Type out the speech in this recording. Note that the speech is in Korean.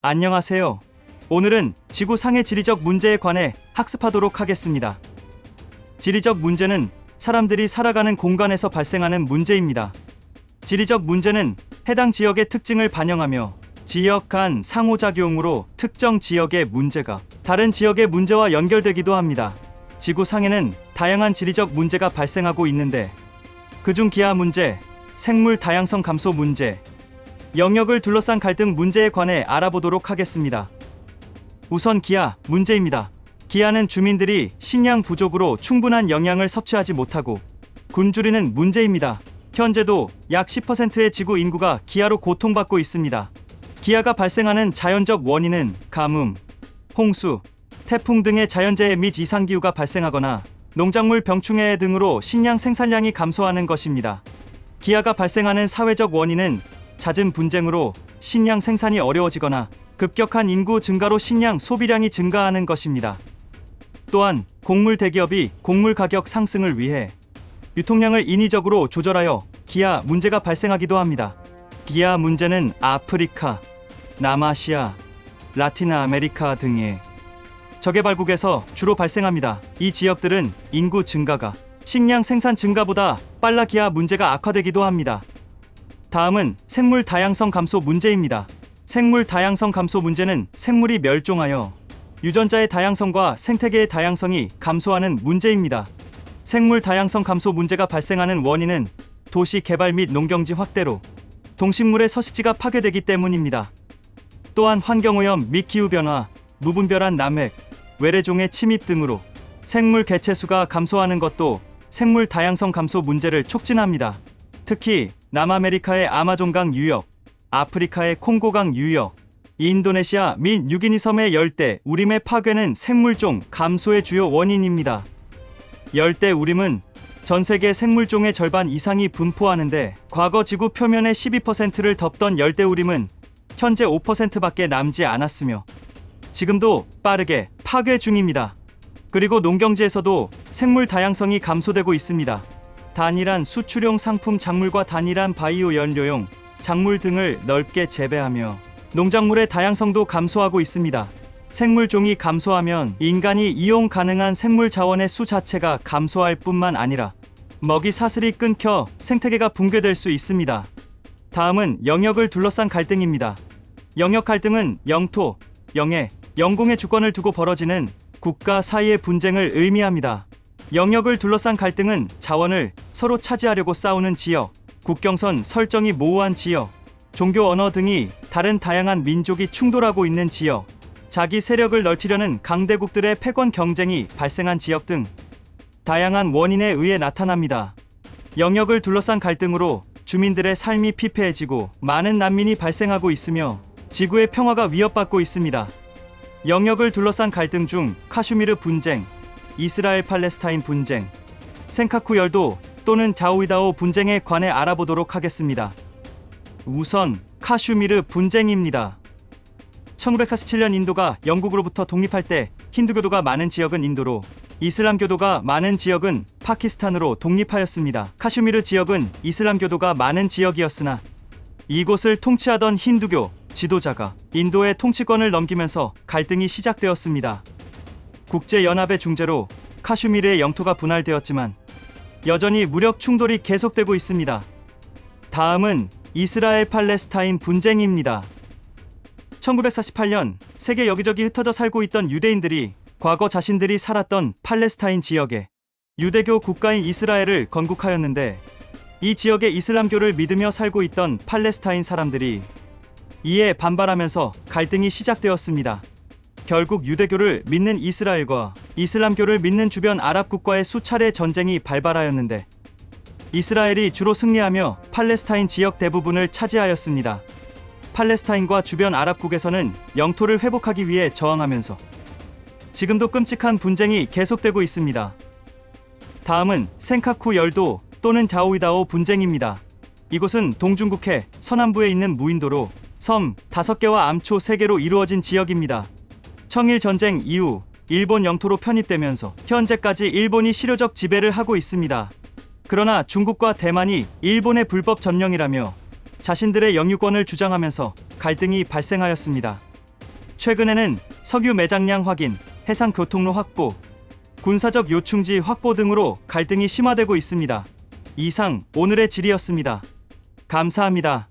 안녕하세요. 오늘은 지구상의 지리적 문제에 관해 학습하도록 하겠습니다. 지리적 문제는 사람들이 살아가는 공간에서 발생하는 문제입니다. 지리적 문제는 해당 지역의 특징을 반영하며 지역 간 상호작용으로 특정 지역의 문제가 다른 지역의 문제와 연결되기도 합니다. 지구상에는 다양한 지리적 문제가 발생하고 있는데 그중 기아 문제, 생물 다양성 감소 문제, 영역을 둘러싼 갈등 문제에 관해 알아보도록 하겠습니다. 우선 기아 문제입니다. 기아는 주민들이 식량 부족으로 충분한 영양을 섭취하지 못하고 굶주리는 문제입니다. 현재도 약 10%의 지구 인구가 기아로 고통받고 있습니다. 기아가 발생하는 자연적 원인은 가뭄, 홍수, 태풍 등의 자연재해 및 이상기후가 발생하거나 농작물 병충해 등으로 식량 생산량이 감소하는 것입니다. 기아가 발생하는 사회적 원인은 잦은 분쟁으로 식량 생산이 어려워지거나 급격한 인구 증가로 식량 소비량이 증가하는 것입니다. 또한 곡물 대기업이 곡물 가격 상승을 위해 유통량을 인위적으로 조절하여 기아 문제가 발생하기도 합니다. 기아 문제는 아프리카, 남아시아, 라틴 아메리카 등의 저개발국에서 주로 발생합니다. 이 지역들은 인구 증가가 식량 생산 증가보다 빨라 기아 문제가 악화되기도 합니다. 다음은 생물 다양성 감소 문제입니다. 생물 다양성 감소 문제는 생물이 멸종하여 유전자의 다양성과 생태계의 다양성이 감소하는 문제입니다. 생물 다양성 감소 문제가 발생하는 원인은 도시 개발 및 농경지 확대로 동식물의 서식지가 파괴되기 때문입니다. 또한 환경오염 및 기후변화, 무분별한 남획, 외래종의 침입 등으로 생물 개체수가 감소하는 것도 생물 다양성 감소 문제를 촉진합니다. 특히 남아메리카의 아마존강 유역, 아프리카의 콩고강 유역, 인도네시아 및 뉴기니 섬의 열대 우림의 파괴는 생물종 감소의 주요 원인입니다. 열대 우림은 전 세계 생물종의 절반 이상이 분포하는데 과거 지구 표면의 12%를 덮던 열대 우림은 현재 5%밖에 남지 않았으며 지금도 빠르게 파괴 중입니다. 그리고 농경지에서도 생물 다양성이 감소되고 있습니다. 단일한 수출용 상품 작물과 단일한 바이오 연료용 작물 등을 넓게 재배하며 농작물의 다양성도 감소하고 있습니다. 생물종이 감소하면 인간이 이용 가능한 생물 자원의 수 자체가 감소할 뿐만 아니라 먹이 사슬이 끊겨 생태계가 붕괴될 수 있습니다. 다음은 영역을 둘러싼 갈등입니다. 영역 갈등은 영토, 영해, 영공의 주권을 두고 벌어지는 국가 사이의 분쟁을 의미합니다. 영역을 둘러싼 갈등은 자원을 서로 차지하려고 싸우는 지역, 국경선 설정이 모호한 지역, 종교 언어 등이 다른 다양한 민족이 충돌하고 있는 지역, 자기 세력을 넓히려는 강대국들의 패권 경쟁이 발생한 지역 등 다양한 원인에 의해 나타납니다. 영역을 둘러싼 갈등으로 주민들의 삶이 피폐해지고 많은 난민이 발생하고 있으며 지구의 평화가 위협받고 있습니다. 영역을 둘러싼 갈등 중 카슈미르 분쟁, 이스라엘 팔레스타인 분쟁, 센카쿠 열도 또는 다우이다오 분쟁에 관해 알아보도록 하겠습니다. 우선 카슈미르 분쟁입니다. 1947년 인도가 영국으로부터 독립할 때 힌두교도가 많은 지역은 인도로, 이슬람교도가 많은 지역은 파키스탄으로 독립하였습니다. 카슈미르 지역은 이슬람교도가 많은 지역이었으나 이곳을 통치하던 힌두교 지도자가 인도의 통치권을 넘기면서 갈등이 시작되었습니다. 국제연합의 중재로 카슈미르의 영토가 분할되었지만 여전히 무력 충돌이 계속되고 있습니다. 다음은 이스라엘 팔레스타인 분쟁입니다. 1948년 세계 여기저기 흩어져 살고 있던 유대인들이 과거 자신들이 살았던 팔레스타인 지역에 유대교 국가인 이스라엘을 건국하였는데 이 지역의 이슬람교를 믿으며 살고 있던 팔레스타인 사람들이 이에 반발하면서 갈등이 시작되었습니다. 결국 유대교를 믿는 이스라엘과 이슬람교를 믿는 주변 아랍 국가의 수차례 전쟁이 발발하였는데 이스라엘이 주로 승리하며 팔레스타인 지역 대부분을 차지하였습니다. 팔레스타인과 주변 아랍국에서는 영토를 회복하기 위해 저항하면서 지금도 끔찍한 분쟁이 계속되고 있습니다. 다음은 센카쿠 열도 또는 다오이다오 분쟁입니다. 이곳은 동중국해 서남부에 있는 무인도로 섬 5개와 암초 3개로 이루어진 지역입니다. 청일 전쟁 이후 일본 영토로 편입되면서 현재까지 일본이 실효적 지배를 하고 있습니다. 그러나 중국과 대만이 일본의 불법 점령이라며 자신들의 영유권을 주장하면서 갈등이 발생하였습니다. 최근에는 석유 매장량 확인, 해상 교통로 확보, 군사적 요충지 확보 등으로 갈등이 심화되고 있습니다. 이상 오늘의 질의였습니다. 감사합니다.